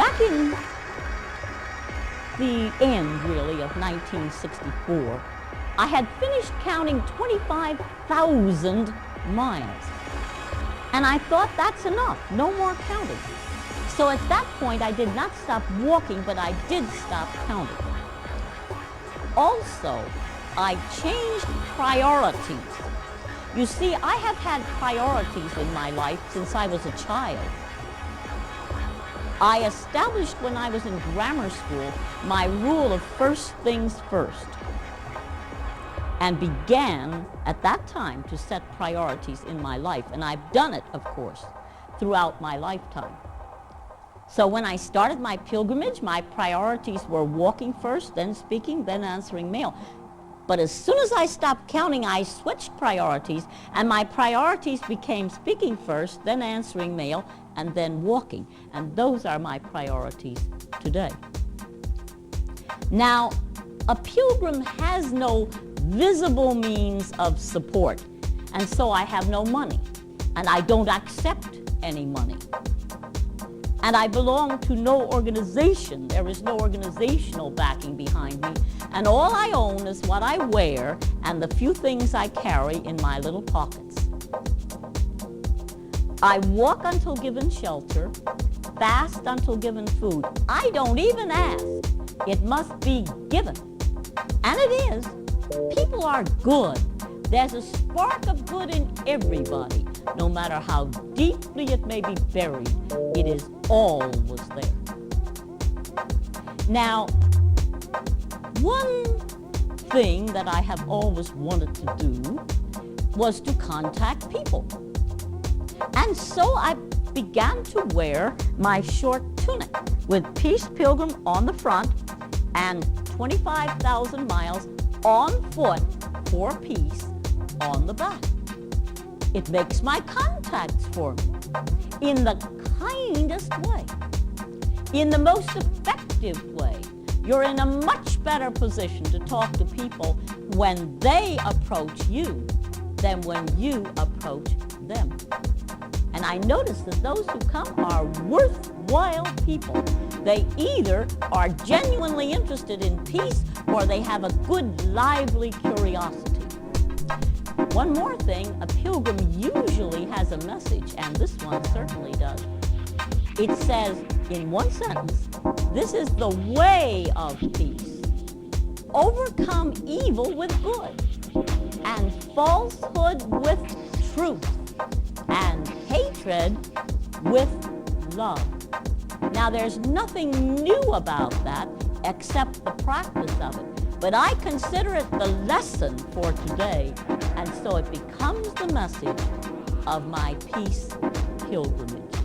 Back in the end, really, of 1964, I had finished counting 25,000 miles. And I thought that's enough, no more counting. So at that point, I did not stop walking, but I did stop counting. Also, I changed priorities. You see, I have had priorities in my life since I was a child. I established when I was in grammar school my rule of first things first, and began at that time to set priorities in my life. And I've done it, of course, throughout my lifetime. So when I started my pilgrimage, my priorities were walking first, then speaking, then answering mail. But as soon as I stopped counting, I switched priorities, and my priorities became speaking first, then answering mail, and then walking. And those are my priorities today. Now, a pilgrim has no visible means of support, and so I have no money, and I don't accept any money. And I belong to no organization. There is no organizational backing behind me, and all I own is what I wear and the few things I carry in my little pockets. I walk until given shelter, fast until given food. I don't even ask. It must be given. And it is. People are good. There's a spark of good in everybody. No matter how deeply it may be buried, it is always there. Now, one thing that I have always wanted to do was to contact people. And so I began to wear my short tunic with Peace Pilgrim on the front and 25,000 miles on foot for peace on the back. It makes my contacts for me in the kindest way, in the most effective way. You're in a much better position to talk to people when they approach you than when you approach them. And I notice that those who come are worthwhile people. They either are genuinely interested in peace or they have a good, lively curiosity. One more thing, a pilgrim usually has a message, and this one certainly does. It says, in one sentence, this is the way of peace. Overcome evil with good, and falsehood with truth, and hatred with love. Now, there's nothing new about that except the practice of it. But I consider it the lesson for today, and so it becomes the message of my peace pilgrimage.